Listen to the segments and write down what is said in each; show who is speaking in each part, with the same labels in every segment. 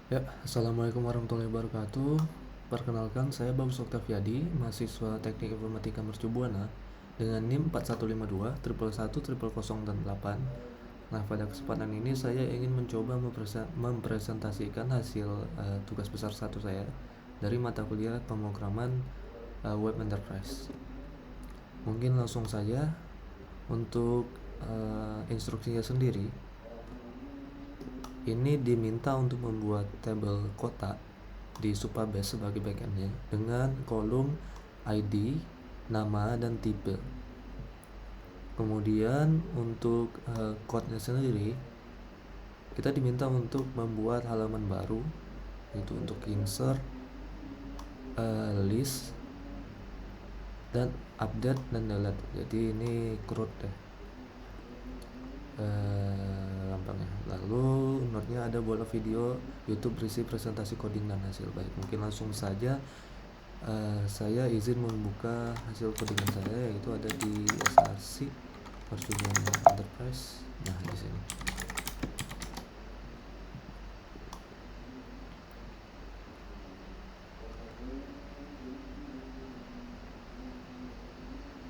Speaker 1: Ya, Assalamualaikum warahmatullahi wabarakatuh. Perkenalkan, saya Bagus Oktaviadi, mahasiswa Teknik Informatika Mercu Buana dengan NIM 4152 111 8. Nah, pada kesempatan ini saya ingin mencoba mempresentasikan hasil tugas besar satu saya dari mata kuliah pemrograman web enterprise. Mungkin langsung saja untuk instruksinya sendiri. Ini diminta untuk membuat tabel kota di Supabase sebagai backendnya dengan kolom ID, nama, dan tipe. Kemudian untuk code-nya sendiri, kita diminta untuk membuat halaman baru, itu untuk insert, list, dan update dan delete. Jadi ini CRUD deh. Gampangnya. Lalu notnya ada bola video YouTube berisi presentasi coding dan hasil. Baik, mungkin langsung saja saya izin membuka hasil codingan saya, yaitu ada di SRC Mercubuana Enterprise. Nah, di sini.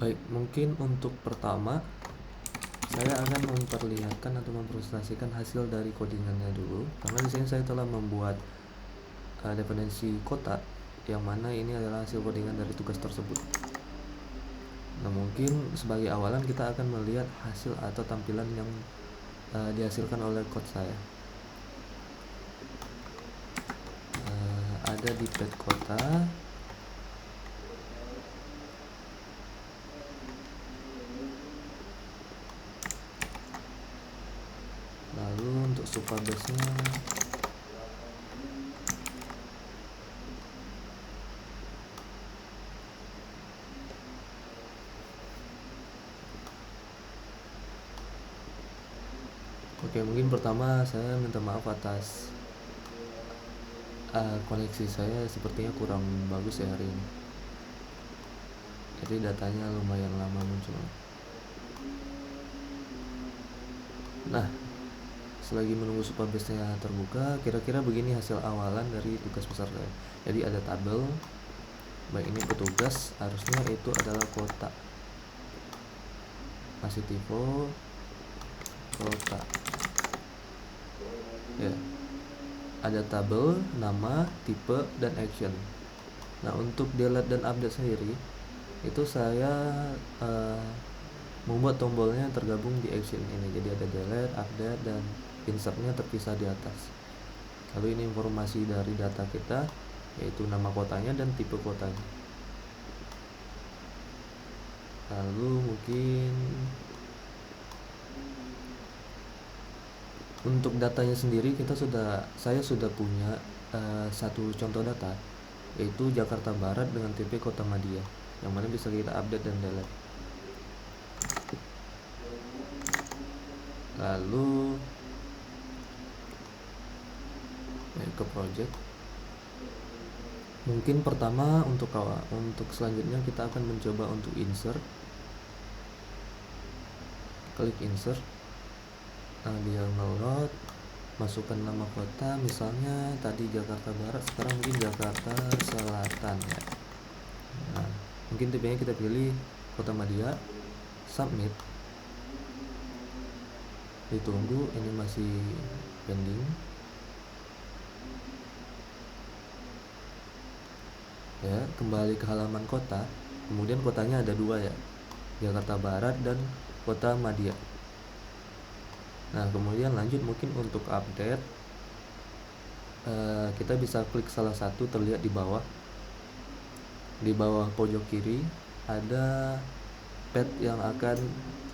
Speaker 1: Baik, mungkin untuk pertama saya akan memperlihatkan atau mempresentasikan hasil dari codingannya dulu, karena di sini saya telah membuat dependensi kota, yang mana ini adalah hasil codingan dari tugas tersebut. Nah, mungkin sebagai awalan kita akan melihat hasil atau tampilan yang dihasilkan oleh code saya. Ada di pet kota. Lalu untuk Supabase-nya oke, mungkin pertama saya minta maaf atas koneksi saya sepertinya kurang bagus ya hari ini. Jadi datanya lumayan lama muncul. Nah, selagi menunggu Supabase-nya terbuka, kira-kira begini hasil awalan dari tugas besar saya. Jadi ada tabel, baik ini petugas, harusnya itu adalah kota. Masih tipe kota. Ya. Ada tabel, nama, tipe, dan action. Nah, untuk delete dan update sendiri, itu saya membuat tombolnya tergabung di action ini. Jadi ada delete, update, dan insertnya terpisah di atas. Lalu ini informasi dari data kita, yaitu nama kotanya dan tipe kotanya. Lalu mungkin untuk datanya sendiri saya sudah punya satu contoh data, yaitu Jakarta Barat dengan TP Kota Madia, yang mana bisa kita update dan delete. Lalu ke project. Mungkin pertama untuk selanjutnya kita akan mencoba untuk insert. Klik insert. Nah, dia ngeload, masukkan nama kota, misalnya tadi Jakarta Barat, sekarang mungkin Jakarta Selatan ya. Nah, mungkin tipenya kita pilih Kota Madia, submit. Ditunggu, ini masih pending. Ya, kembali ke halaman kota. Kemudian kotanya ada dua ya, Jakarta Barat dan Kota Madia. Nah, kemudian lanjut mungkin untuk update, kita bisa klik salah satu, terlihat di bawah pojok kiri ada pet yang akan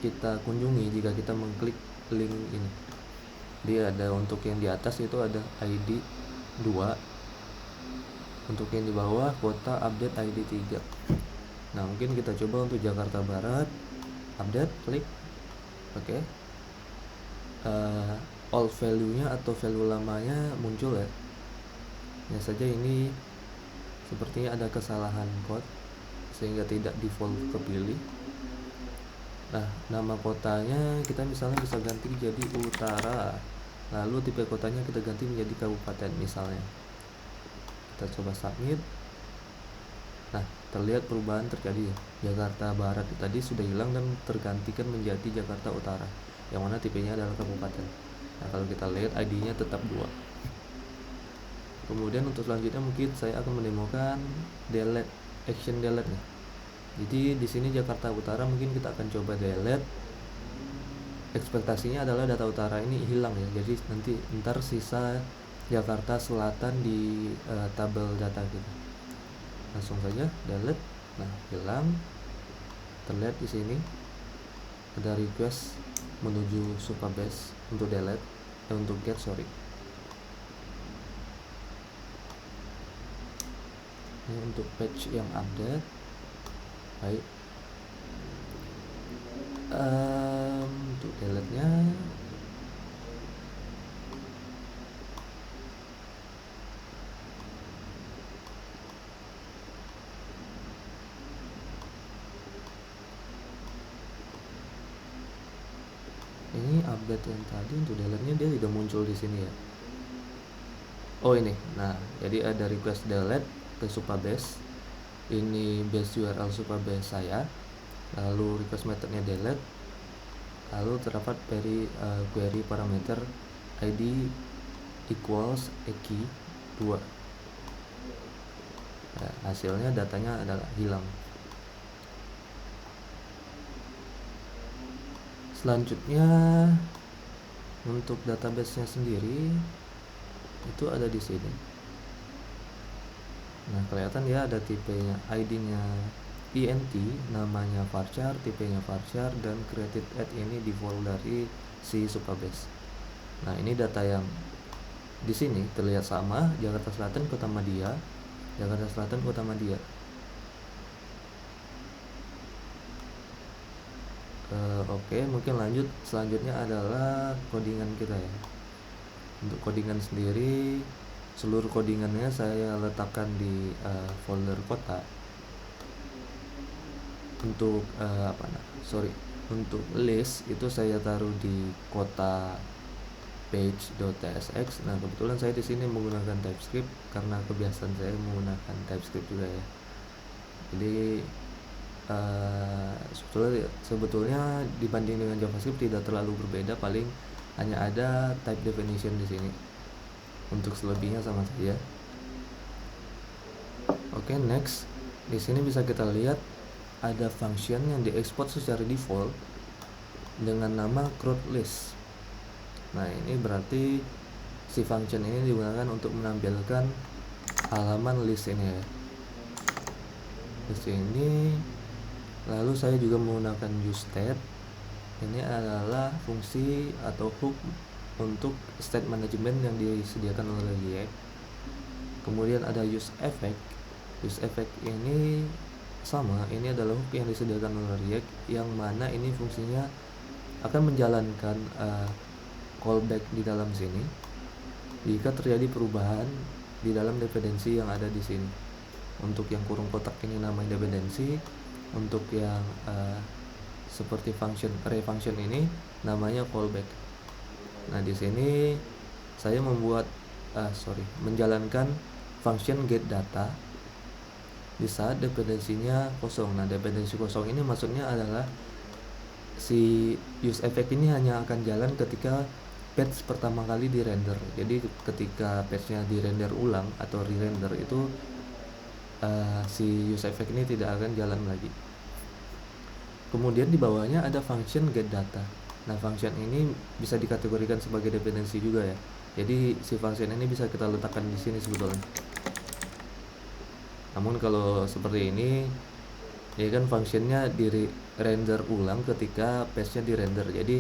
Speaker 1: kita kunjungi jika kita mengklik link ini. Dia ada untuk yang di atas itu ada ID 2, untuk yang di bawah kota update ID 3. Nah, mungkin kita coba untuk Jakarta Barat, update, klik oke. Old value-nya atau value lamanya muncul ya. Hanya saja ini sepertinya ada kesalahan code sehingga tidak default kepilih. Nah, nama kotanya kita misalnya bisa ganti jadi Utara. lalu tipe kotanya kita ganti menjadi kabupaten misalnya. Kita coba submit. Nah, terlihat perubahan terjadi ya. Jakarta Barat tadi sudah hilang dan tergantikan menjadi Jakarta Utara, yang mana tipenya adalah kabupaten. Nah, kalau kita lihat ID-nya tetap 2. Kemudian untuk selanjutnya mungkin saya akan menemukan delete, action delete nih. Jadi di sini Jakarta Utara mungkin kita akan coba delete. Ekspektasinya adalah data utara ini hilang ya. Jadi nanti ntar sisa Jakarta Selatan di tabel data kita. Langsung saja delete. Nah, hilang. Terlihat di sini ada request menuju Supabase untuk delete, untuk get, sorry. Ini untuk page yang update. Baik. Untuk delete-nya ini update yang tadi untuk delete-nya dia tidak muncul di sini ya. Oh ini. Nah, jadi ada request delete ke Supabase. Ini base URL Supabase saya. Lalu request methodnya delete. Lalu terdapat query parameter ID equals eki 2. Nah, hasilnya datanya adalah hilang. Selanjutnya untuk database-nya sendiri itu ada di sini. Nah, kelihatan ya ada tipenya, ID-nya int, namanya varchar, tipenya varchar, dan created at ini default dari si Supabase. Nah, ini data yang di sini terlihat sama, Jakarta Selatan Kota Madia, Jakarta Selatan Kota Madia. Oke, mungkin lanjut. Selanjutnya adalah codingan kita ya. Untuk codingan sendiri, seluruh codingannya saya letakkan di folder kota. Untuk untuk list itu saya taruh di kota page.tsx. Nah, kebetulan saya di sini menggunakan TypeScript karena kebiasaan saya menggunakan TypeScript juga ya. Jadi sebetulnya dibanding dengan JavaScript tidak terlalu berbeda, paling hanya ada type definition di sini. Untuk selebihnya sama saja. Oke, next. Di sini bisa kita lihat ada function yang diekspor secara default dengan nama crowdList. Nah, ini berarti si function ini digunakan untuk menampilkan halaman list ini ya. Di sini lalu saya juga menggunakan useState. Ini adalah fungsi atau hook untuk state management yang disediakan oleh React. Kemudian ada useEffect. useEffect ini sama, ini adalah hook yang disediakan oleh React, yang mana ini fungsinya akan menjalankan callback di dalam sini jika terjadi perubahan di dalam dependensi yang ada di sini. Untuk yang kurung kotak ini namanya dependensi, untuk yang seperti function array function ini namanya callback. Nah, di sini saya menjalankan function get data di saat dependensinya kosong. Nah, dependensi kosong ini maksudnya adalah si useEffect ini hanya akan jalan ketika page pertama kali dirender. Jadi ketika page-nya dirender ulang atau re-render itu si useEffect ini tidak akan jalan lagi. Kemudian di bawahnya ada function get data. Nah, function ini bisa dikategorikan sebagai dependensi juga ya. Jadi si function ini bisa kita letakkan di sini sebetulnya. Namun kalau seperti ini ya kan functionnya di render ulang ketika page-nya di render. Jadi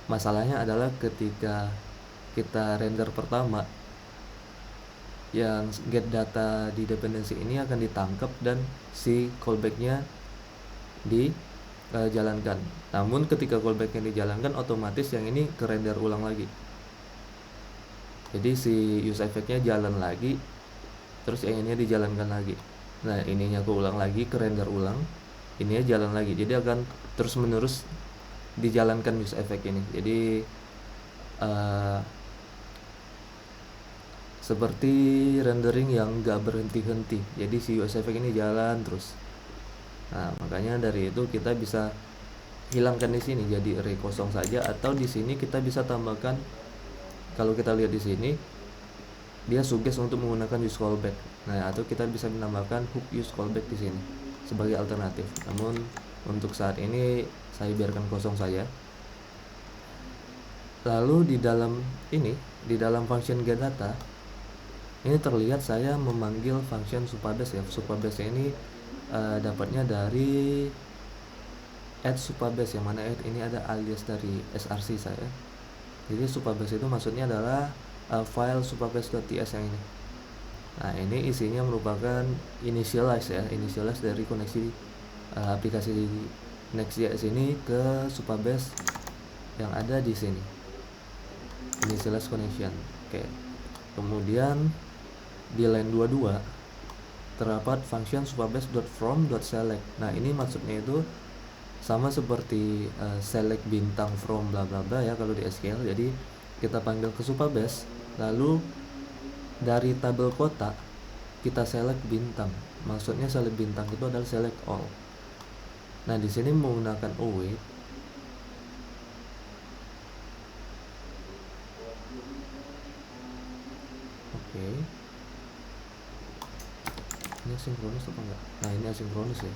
Speaker 1: masalahnya adalah ketika kita render pertama, yang get data di dependensi ini akan ditangkap dan si callback-nya dijalankan. Namun ketika callback-nya dijalankan, otomatis yang ini ke render ulang lagi. Jadi si useEffect-nya jalan lagi, terus yang ini dijalankan lagi. Nah, ininya keulang lagi, ke render ulang, ininya jalan lagi. Jadi akan terus menerus dijalankan useEffect ini. Jadi seperti rendering yang gak berhenti-henti. Jadi si US Effect ini jalan terus. Nah, makanya dari itu kita bisa hilangkan di sini jadi array kosong saja, atau di sini kita bisa tambahkan, kalau kita lihat di sini dia suggest untuk menggunakan use callback. Nah, atau kita bisa menambahkan hook use callback di sini sebagai alternatif. Namun untuk saat ini saya biarkan kosong saja. Lalu di dalam function getData ini terlihat saya memanggil function supabase ya. Supabase ini dapatnya dari add supabase, yang mana add ini ada alias dari src saya. Jadi supabase itu maksudnya adalah file supabase.ts yang ini. Nah, ini isinya merupakan initialize dari koneksi aplikasi Next.js ini ke supabase yang ada di sini. Initialize connection. Oke. Kemudian di line 22 terdapat function supabase.from.select. Nah, ini maksudnya itu sama seperti select bintang from bla bla bla ya kalau di SQL. Jadi kita panggil ke supabase, lalu dari tabel kotak kita select bintang. Maksudnya select bintang itu adalah select all. Nah, di sini menggunakan await. Oke. Ini asinkronus apa enggak? Nah, ini asinkronus ya.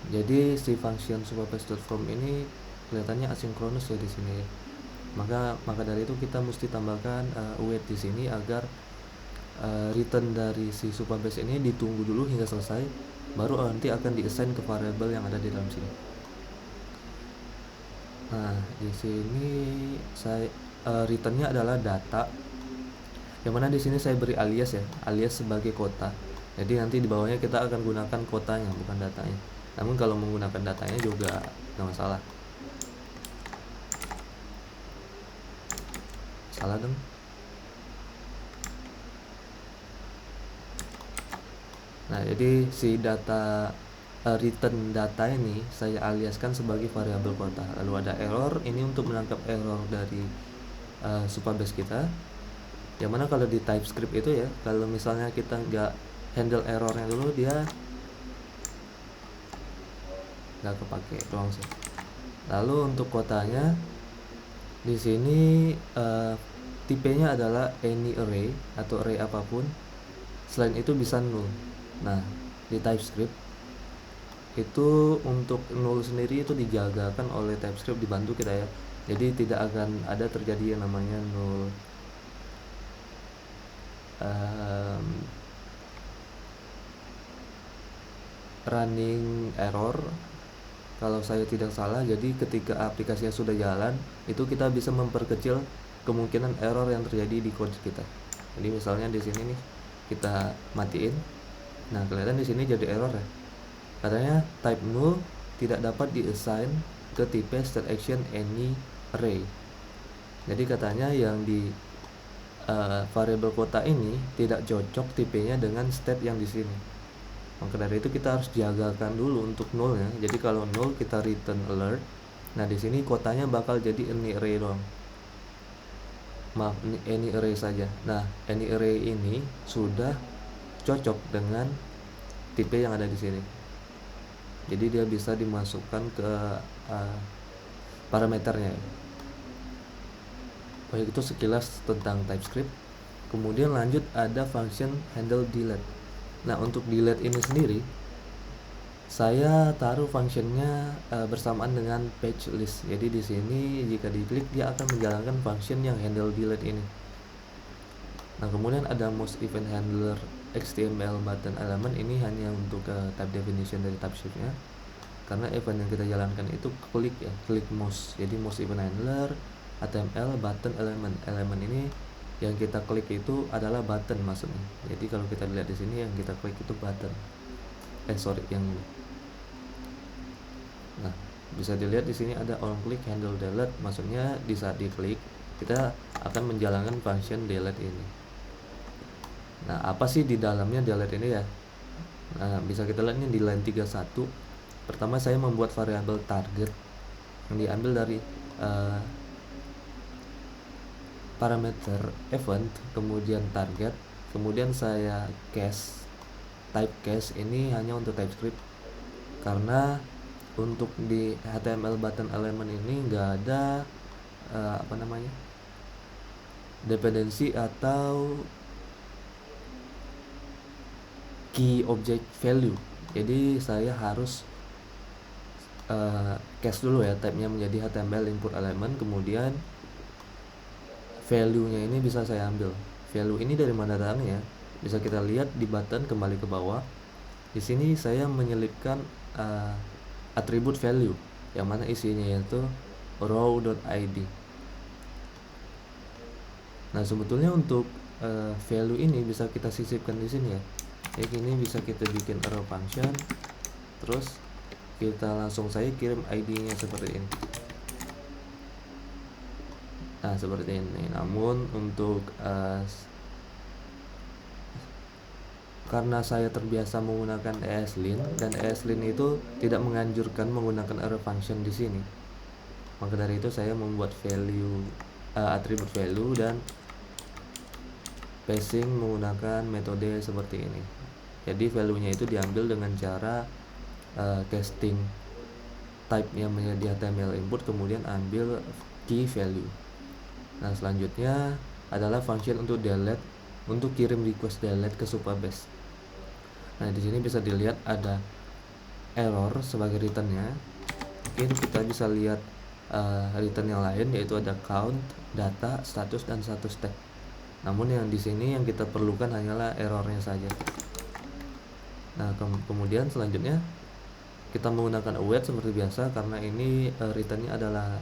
Speaker 1: Jadi si function supabase.from ini kelihatannya asinkronus ya di sini ya. Maka dari itu kita mesti tambahkan await di sini agar return dari si supabase ini ditunggu dulu hingga selesai, baru nanti akan diassign ke variabel yang ada di dalam sini. Nah, di sini saya returnnya adalah data, yang mana di sini saya beri alias ya, alias sebagai kota. Jadi nanti di bawahnya kita akan gunakan kotanya, bukan datanya. Namun kalau menggunakan datanya juga nggak masalah. Salah dong. Nah, jadi si data return data ini saya aliaskan sebagai variabel kota. Lalu ada error, ini untuk menangkap error dari supabase kita. Yang mana kalau di TypeScript itu ya, kalau misalnya kita nggak handle errornya dulu, dia nggak kepake doang sih. Lalu untuk kotanya di sini tipenya adalah any array atau array apapun. Selain itu bisa null. Nah, di TypeScript itu untuk null sendiri itu dijagakan oleh TypeScript, dibantu kita ya. Jadi tidak akan ada terjadi yang namanya null running error kalau saya tidak salah. Jadi ketika aplikasinya sudah jalan, itu kita bisa memperkecil kemungkinan error yang terjadi di code kita. Jadi misalnya di sini nih kita matiin. Nah, kelihatan di sini jadi error ya. Katanya type null tidak dapat diassign ke tipe state action any array. Jadi katanya yang di variabel kota ini tidak cocok tipenya dengan state yang di sini. Maka dari itu kita harus jagakan dulu untuk nullnya. Jadi kalau null kita return alert. Nah, di sini kotanya bakal jadi any array doang. Maaf, any array saja. Nah, any array ini sudah cocok dengan tipe yang ada di sini. Jadi dia bisa dimasukkan ke parameternya. Baik, itu sekilas tentang TypeScript. Kemudian lanjut ada function handle delete. Nah, untuk delete ini sendiri saya taruh functionnya bersamaan dengan page list. Jadi di sini jika diklik dia akan menjalankan function yang handle delete ini. Nah, kemudian ada most event handler HTML button element. Ini hanya untuk type definition dari TypeScript-nya. Karena event yang kita jalankan itu klik ya, klik most. Jadi most event handler HTML button element ini yang kita klik itu adalah button maksudnya. Jadi kalau kita lihat di sini yang kita klik itu button. Yang ini. Nah, bisa dilihat di sini ada on click handle delete, maksudnya di saat diklik kita akan menjalankan function delete ini. Nah, apa sih di dalamnya delete ini ya? Nah, bisa kita lihat ini di line 31. Pertama saya membuat variabel target yang diambil dari parameter event, kemudian target, kemudian saya type case ini hanya untuk TypeScript, karena untuk di HTML button element ini nggak ada dependensi atau key object value. Jadi saya harus case dulu ya, type-nya menjadi HTML input element, kemudian value-nya ini bisa saya ambil. Value ini dari mana datangnya? Bisa kita lihat di button, kembali ke bawah. Di sini saya menyelipkan atribut value yang mana isinya yaitu row.id. Nah, sebetulnya untuk value ini bisa kita sisipkan di sini ya. Kayak gini bisa kita bikin arrow function, terus kita langsung saja kirim ID-nya seperti ini. Nah, seperti ini. Namun untuk karena saya terbiasa menggunakan ESLint, dan ESLint itu tidak menganjurkan menggunakan arrow function di sini. Maka dari itu saya membuat value atribut value dan passing menggunakan metode seperti ini. Jadi value-nya itu diambil dengan cara casting type-nya menjadi HTML input, kemudian ambil key value. Nah, selanjutnya adalah function untuk delete, untuk kirim request delete ke Supabase. Nah, di sini bisa dilihat ada error sebagai return-nya. Mungkin kita bisa lihat return yang lain, yaitu ada count, data, status, dan status tag. Namun yang di sini yang kita perlukan hanyalah errornya saja. Nah, kemudian selanjutnya kita menggunakan await seperti biasa, karena ini returnnya adalah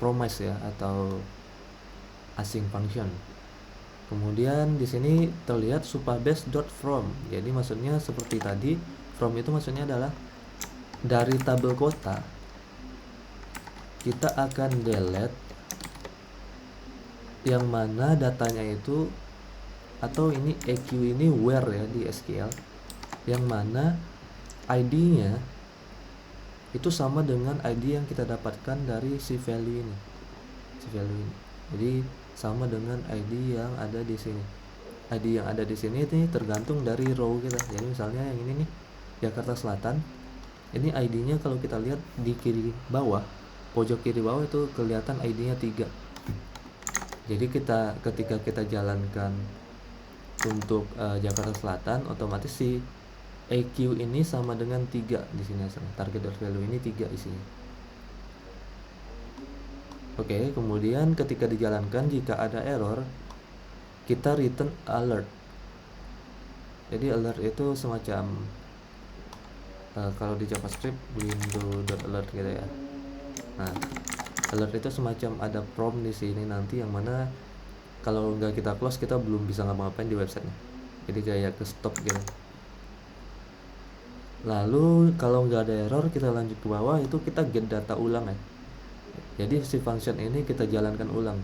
Speaker 1: promise ya, atau async function. Kemudian di sini terlihat supabase.from. Jadi maksudnya seperti tadi, from itu maksudnya adalah dari tabel kota kita akan delete yang mana datanya itu, atau ini EQ ini where ya di SQL, yang mana ID-nya itu sama dengan ID yang kita dapatkan dari si value ini. Jadi sama dengan ID yang ada di sini. ID yang ada di sini ini tergantung dari row kita. Jadi misalnya yang ini nih, Jakarta Selatan. Ini ID-nya kalau kita lihat di kiri bawah, pojok kiri bawah itu kelihatan ID-nya 3. Jadi ketika kita jalankan untuk Jakarta Selatan, otomatis si EQ ini sama dengan 3 di sini hasilnya. Target value ini 3 isinya. Oke, kemudian ketika dijalankan, jika ada error, kita return alert. Jadi alert itu semacam kalau di JavaScript window.alert gitu ya. Nah, alert itu semacam ada prompt di sini nanti, yang mana kalau nggak kita close, kita belum bisa ngapa-ngapain di websitenya. Jadi kayak ke stop gitu. Lalu kalau nggak ada error, kita lanjut ke bawah, itu kita get data ulang ya. Jadi si function ini kita jalankan ulang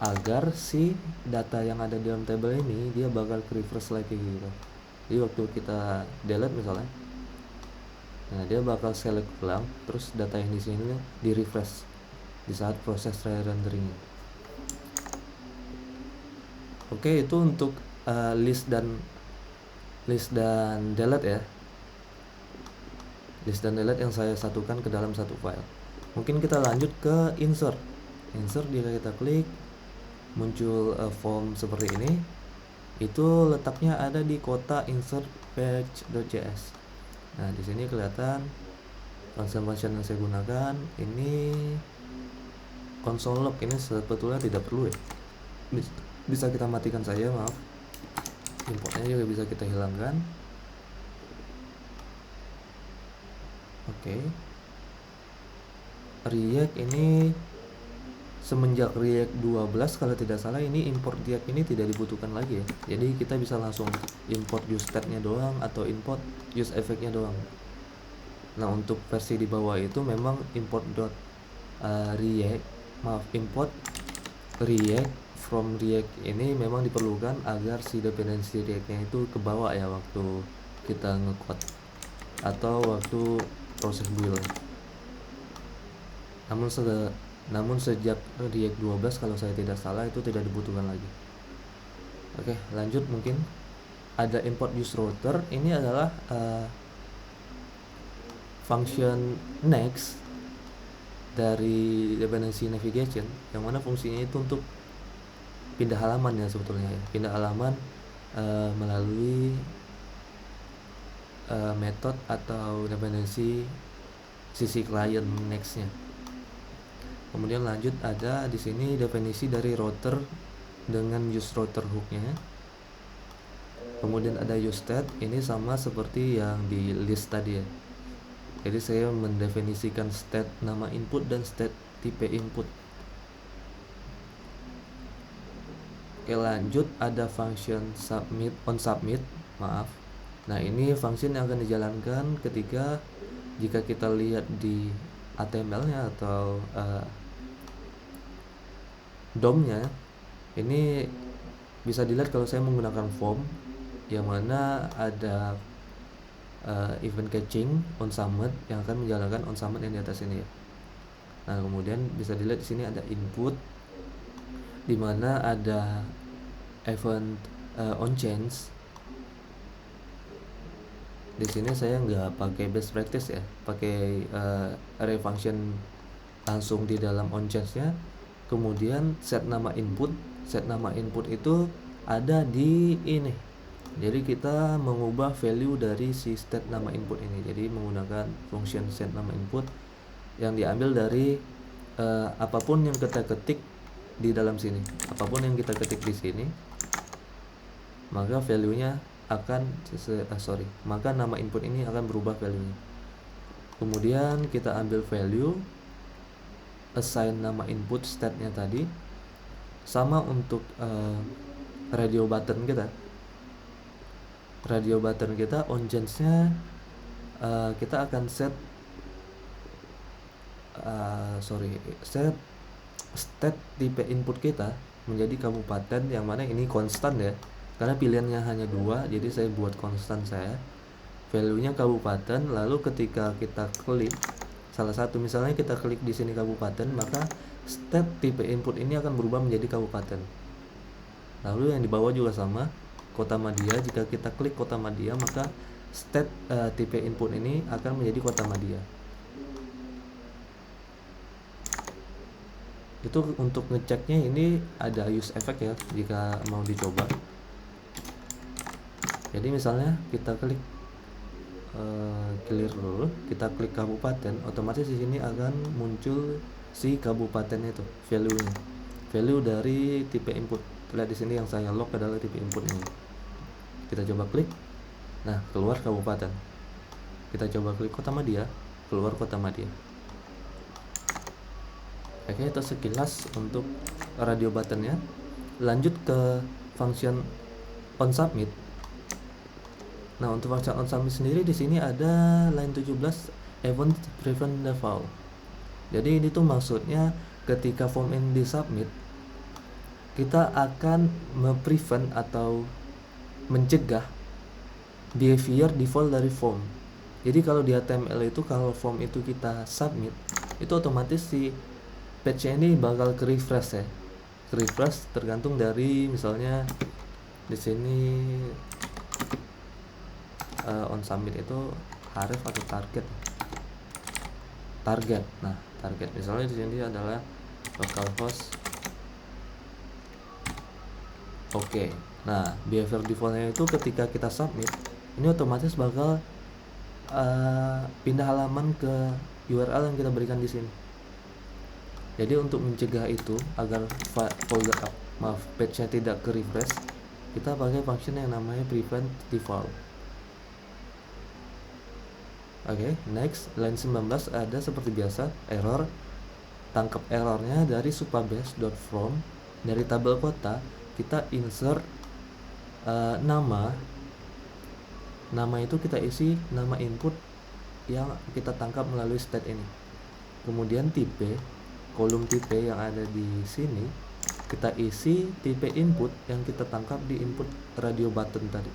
Speaker 1: agar si data yang ada di dalam tabel ini dia bakal refresh lagi gitu. Jadi waktu kita delete misalnya, nah dia bakal select ulang, terus data yang di sini di refresh di saat proses re-rendering. Oke, itu untuk list dan delete ya. List dan delete yang saya satukan ke dalam satu file. Mungkin kita lanjut ke insert. Insert, jika kita klik, muncul form seperti ini. Itu letaknya ada di kotak insert page.js. Nah, di sini kelihatan function yang saya gunakan. Ini console log, ini sebetulnya tidak perlu ya. Bisa kita matikan saja, maaf. Importnya juga bisa kita hilangkan. Oke. React ini semenjak React 12 kalau tidak salah, ini import React ini tidak dibutuhkan lagi ya. Jadi kita bisa langsung import use state-nya doang, atau import use effect-nya doang. Nah, untuk versi di bawah itu memang import React from React ini memang diperlukan agar si dependensi React-nya itu ke bawah ya waktu kita nge-code atau waktu proses build. Namun namun sejak React 12 kalau saya tidak salah itu tidak dibutuhkan lagi. Oke, lanjut. Mungkin ada import use router. Ini adalah function next dari dependency navigation, yang mana fungsinya itu untuk pindah halaman ya sebetulnya ya. Pindah halaman melalui method atau dependency sisi client nextnya. Kemudian lanjut ada di sini definisi dari router dengan use router hooknya. Kemudian ada use state, ini sama seperti yang di list tadi ya. Jadi saya mendefinisikan state nama input dan state tipe input. Oke, lanjut ada function submit on submit, maaf. Nah, ini function yang akan dijalankan ketika jika kita lihat di HTML-nya atau DOM-nya, ini bisa dilihat kalau saya menggunakan form yang mana ada event catching on submit yang akan menjalankan on submit yang di atas ini ya. Nah, kemudian bisa dilihat di sini ada input di mana ada event on change. Di sini saya nggak pakai best practice ya, pakai array function langsung di dalam on change-nya. Kemudian set nama input itu ada di ini. Jadi kita mengubah value dari si state nama input ini. Jadi menggunakan function set nama input yang diambil dari apapun yang kita ketik di dalam sini. Apapun yang kita ketik di sini, maka value-nya akan maka nama input ini akan berubah value-nya. Kemudian kita ambil value, assign nama input state-nya tadi. Sama untuk radio button kita. Radio button kita on change-nya kita akan set state tipe input kita menjadi kabupaten, yang mana ini konstan ya, karena pilihannya hanya 2, jadi saya buat konstan saya. Value-nya kabupaten, lalu ketika kita klik salah satu, misalnya kita klik di sini kabupaten, maka state tipe input ini akan berubah menjadi kabupaten. Lalu yang di bawah juga sama, Kota Madya. Jika kita klik Kota Madya, maka state tipe input ini akan menjadi Kota Madya. Itu untuk ngeceknya. Ini ada use effect ya jika mau dicoba. Jadi misalnya kita klik clear dulu, kita klik kabupaten, otomatis di sini akan muncul si kabupaten itu, value dari tipe input. Lihat di sini yang saya lock adalah tipe input ini. Kita coba klik, nah keluar kabupaten. Kita coba klik Kota Madya, keluar Kota Madya. Oke, itu sekilas untuk radio buttonnya. Lanjut ke function on submit. Nah, untuk function on submit sendiri di sini ada line 17 event prevent default. Jadi ini tuh maksudnya ketika form ini disubmit, kita akan prevent atau mencegah behavior default dari form. Jadi kalau di HTML itu, kalau form itu kita submit, itu otomatis si page ini bakal ke refresh ya. Ke refresh tergantung dari misalnya di sini on submit itu href atau target. Nah, target misalnya di sini adalah localhost. Oke. Nah, behavior defaultnya itu ketika kita submit, ini otomatis bakal pindah halaman ke URL yang kita berikan di sini. Jadi untuk mencegah itu agar page-nya tidak ke refresh, kita pakai function yang namanya prevent default. Oke, next line 19 ada seperti biasa error. Tangkap errornya dari supabase.from. Dari tabel kota kita insert nama itu kita isi nama input yang kita tangkap melalui state ini. Kemudian tipe, kolom tipe yang ada di sini kita isi tipe input yang kita tangkap di input radio button tadi.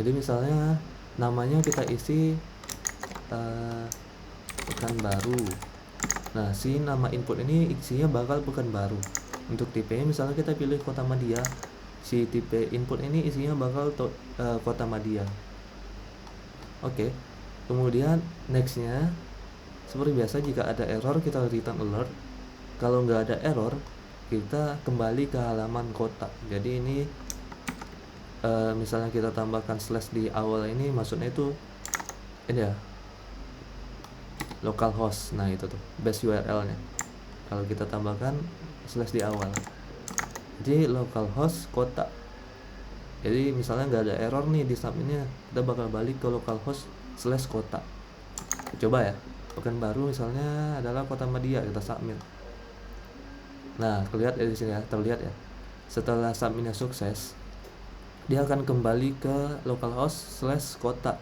Speaker 1: Jadi misalnya namanya kita isi Pekanbaru. Nah, si nama input ini isinya bakal bukan baru. Untuk tipe misalnya kita pilih kota Madia, si tipe input ini isinya bakal kota Madia. Oke. Kemudian nextnya seperti biasa, jika ada error kita return alert. Kalau nggak ada error, kita kembali ke halaman kota. Jadi ini misalnya kita tambahkan slash di awal ini, maksudnya itu ini ya, localhost. Nah itu tuh base URL nya kalau kita tambahkan slash di awal, jadi localhost kota. Jadi misalnya nggak ada error nih di submitnya, kita bakal balik ke localhost slash kota. Coba ya, Pekanbaru misalnya adalah kota Madia, kita submit. Nah terlihat di sini ya, terlihat ya, setelah submitnya sukses, dia akan kembali ke localhost slash kota.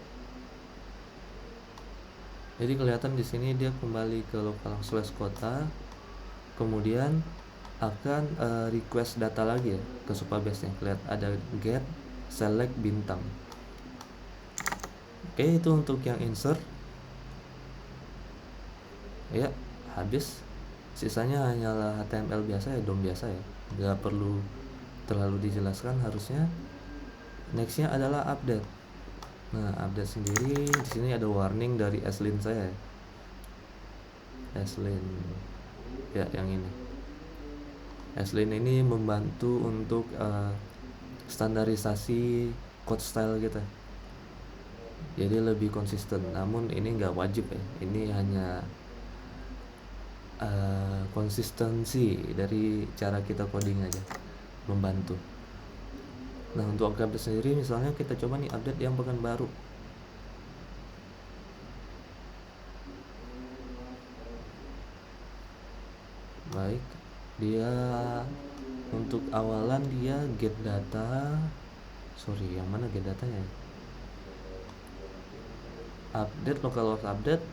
Speaker 1: Jadi kelihatan di sini dia kembali ke localhost slash kota, kemudian akan request data lagi ya ke Supabase nya. Lihat ada get select bintang. Oke, itu untuk yang insert ya, habis. Sisanya hanyalah HTML biasa ya, DOM biasa ya, nggak perlu terlalu dijelaskan harusnya. Nextnya adalah update. Nah update sendiri di sini ada warning dari Aslin saya ya. Aslin ya, yang ini Aslin ini membantu untuk standarisasi code style kita, jadi lebih konsisten. Namun ini nggak wajib ya, ini hanya konsistensi dari cara kita coding aja, membantu. Nah untuk update sendiri, misalnya kita coba nih update yang Pekanbaru. Baik, dia untuk awalan dia get data, yang mana get datanya? Update localhost update.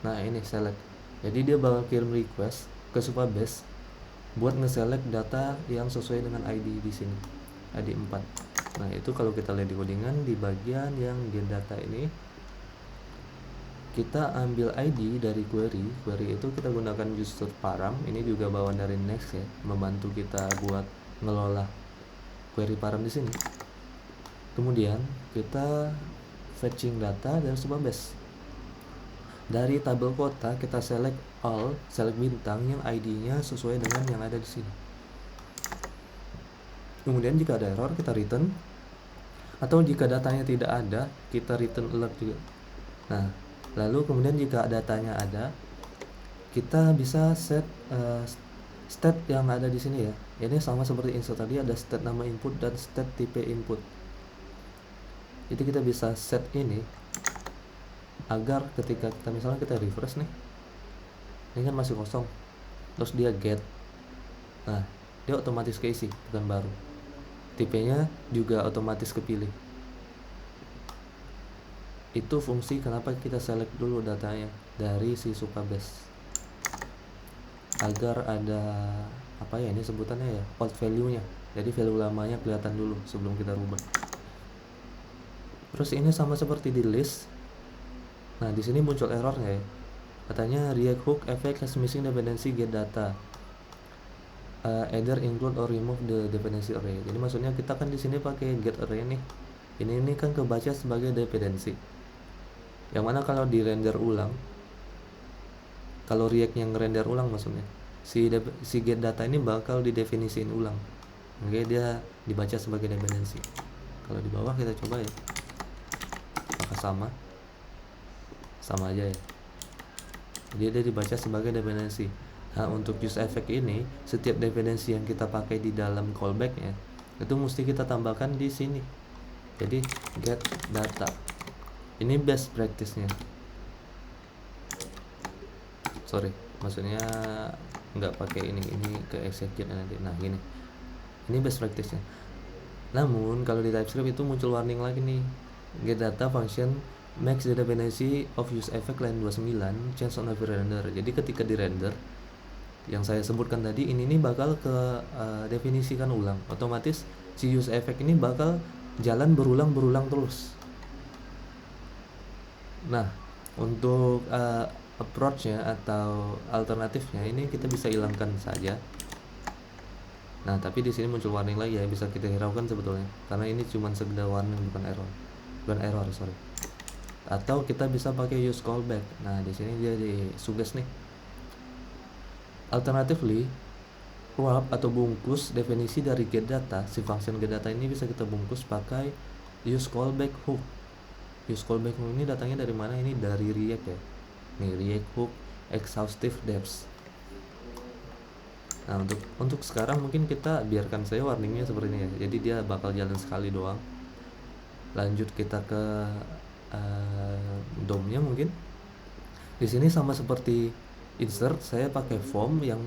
Speaker 1: Nah ini select. Jadi dia bakal kirim request ke Supabase buat nge-select data yang sesuai dengan ID di sini, ID 4. Nah itu kalau kita lihat di codingan di bagian yang get data ini, kita ambil ID dari query itu kita gunakan user param. Ini juga bawaan dari Next ya, membantu kita buat ngelola query param di sini. Kemudian kita fetching data dari Supabase. Dari tabel kota kita select all, select bintang yang ID-nya sesuai dengan yang ada di sini. Kemudian jika ada error kita return, atau jika datanya tidak ada kita return alert juga. Nah lalu kemudian jika datanya ada, kita bisa set state yang ada di sini ya. Ini sama seperti insert tadi, ada state nama input dan state tipe input. Jadi kita bisa set ini agar ketika kita misalnya kita refresh nih, ini kan masih kosong, terus dia get, nah dia otomatis keisi Pekanbaru, tipenya juga otomatis kepilih. Itu fungsi kenapa kita select dulu datanya dari si Supabase, agar ada apa ya, ini sebutannya ya, old value nya, jadi value lamanya kelihatan dulu sebelum kita rubah. Terus ini sama seperti di list. Nah di sini muncul errornya ya, katanya React hook effect has missing dependency get data, either include or remove the dependency array. Jadi maksudnya kita kan di sini pakai get array nih, ini kan kebaca sebagai dependency, yang mana kalau di render ulang, kalau React yang render ulang maksudnya si get data ini bakal didefinisiin ulang, makanya dia dibaca sebagai dependency. Kalau di bawah kita coba ya, apakah sama aja ya, jadi dia dibaca sebagai dependency. Nah untuk use effect ini, setiap dependency yang kita pakai di dalam callbacknya itu mesti kita tambahkan di sini. Jadi get data ini best practice-nya, maksudnya nggak pakai ini ke execute nanti. Nah gini, ini best practice-nya. Namun kalau di TypeScript itu muncul warning lagi nih, get data function makes the dependency of use effect line 29 change on every render. Jadi ketika di render yang saya sebutkan tadi, ini bakal ke definisikan ulang, otomatis si use effect ini bakal jalan berulang terus. Nah untuk approach-nya atau alternatifnya ini kita bisa hilangkan saja. Nah, tapi di sini muncul warning lagi ya, bisa kita hiraukan sebetulnya. Karena ini cuma sekedar warning, bukan error, sorry. Atau kita bisa pakai use callback. Nah, di sini dia disuggest nih. Alternatively, wrap atau bungkus definisi dari get data, si function get data ini bisa kita bungkus pakai use callback hook. Use callback hook ini datangnya dari mana? Ini dari React ya. Nih, React hook exhaustive depth. Nah, untuk sekarang mungkin kita biarkan saja warningnya seperti ini ya. Jadi dia bakal jalan sekali doang. Lanjut kita ke DOM-nya mungkin. Di sini sama seperti insert, saya pakai form yang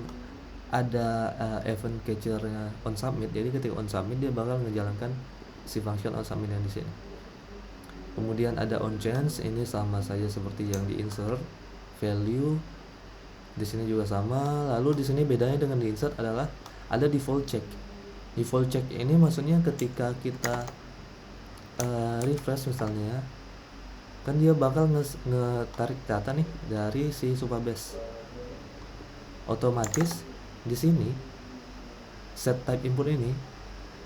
Speaker 1: ada event catcher-nya on submit. Jadi ketika on submit dia bakal ngejalankan si function on submit yang di sini. Kemudian ada on change, ini sama saja seperti yang di insert. Value di sini juga sama. Lalu di sini bedanya dengan di insert adalah ada default check. Default check ini maksudnya ketika kita refresh misalnya, kan dia bakal ngetarik data nih dari si Supabase. Otomatis di sini set type input ini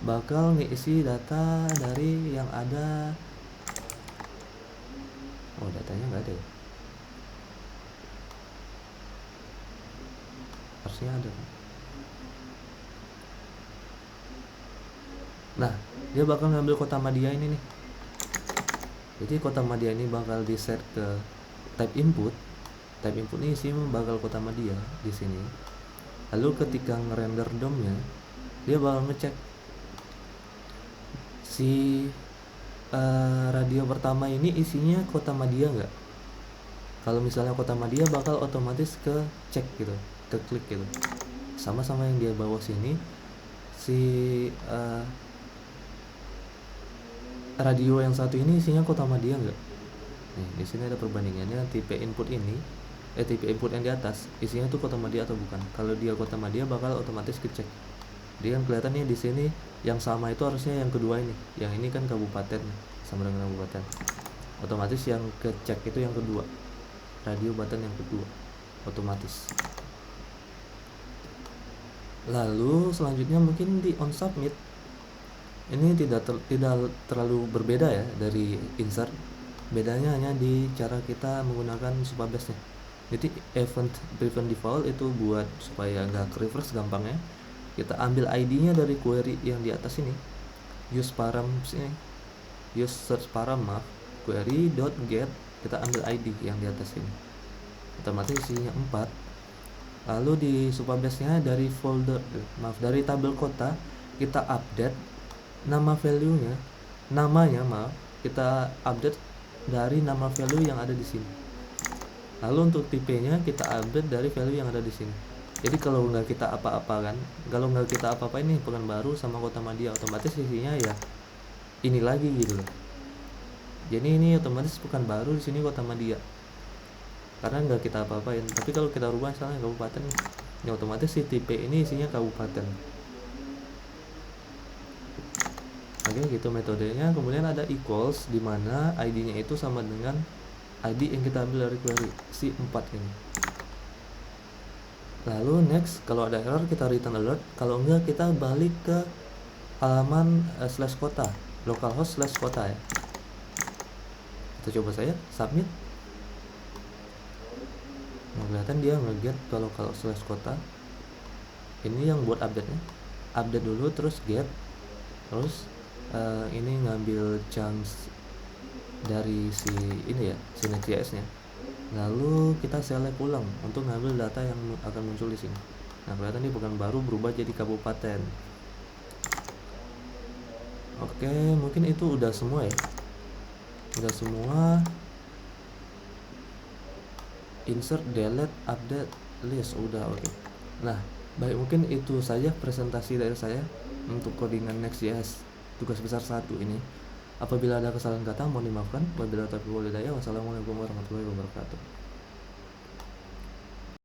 Speaker 1: bakal ngisi data dari yang ada. Oh, datanya nggak ada ya? Harusnya ada. Nah, dia bakal ngambil kota Madya ini nih. Jadi kota Madya ini bakal di set ke type input. Type input ini sih bakal kota Madya di sini. Lalu ketika ngerender DOM-nya, dia bakal ngecek si radio pertama ini isinya kota Madya nggak. Kalau misalnya kota Madya bakal otomatis ke cek gitu, ke klik gitu. Sama-sama yang dia bawa sini, si radio yang satu ini isinya kota Madya nggak. Nih, di sini ada perbandingannya tipe input ini, tipe input yang di atas isinya tuh kota Madya atau bukan. Kalau dia kota Madya bakal otomatis kecek. Dia kan kelihatannya di sini yang sama itu harusnya yang kedua ini. Yang ini kan kabupaten sama dengan kabupaten. Otomatis yang kecek itu yang kedua. Radio button yang kedua. Otomatis. Lalu selanjutnya mungkin di on submit. Ini tidak terlalu berbeda ya dari insert. Bedanya hanya di cara kita menggunakan Supabase nya. Jadi event driven default itu buat supaya nggak reverse gampangnya. Kita ambil ID-nya dari query yang di atas ini. Use params ini. Use search param, query.get, kita ambil ID yang di atas ini. Otomatis isinya 4. Lalu di Supabase-nya dari dari tabel kota kita update nama value-nya, kita update dari nama value yang ada di sini. Lalu untuk tipenya kita update dari value yang ada di sini. Jadi kalau nggak kita apa-apa ini Pekanbaru sama kota Madya, otomatis isinya ya ini lagi gitu loh. Jadi ini otomatis Pekanbaru, di sini kota Madya. Karena nggak kita apa-apain. Tapi kalau kita rubah misalnya kabupaten, ya otomatis si tipe ini isinya kabupaten. Oke, gitu metodenya. Kemudian ada equals, di mana ID-nya itu sama dengan ID yang kita ambil dari query si 4 ini. Lalu next, kalau ada error kita return alert. Kalau enggak kita balik ke halaman /kota, localhost /kota ya. Kita coba saya submit. Nah, kelihatan dia nge-get ke localhost /kota. Ini yang buat update-nya. Update dulu terus get. Terus ini ngambil chunks dari si ini ya, si Next.js-nya. Lalu kita select ulang untuk ngambil data yang akan muncul di sini. Nah, kelihatan di Pekanbaru berubah jadi kabupaten. Oke, mungkin itu udah semua ya. Udah semua. Insert, delete, update, list udah oke. Nah, baik, mungkin itu saja presentasi dari saya untuk codingan Next.js tugas besar 1 ini. Apabila ada kesalahan kata mohon dimaafkan. Wabillahi taufiq wal hidayah. Wassalamualaikum warahmatullahi wabarakatuh.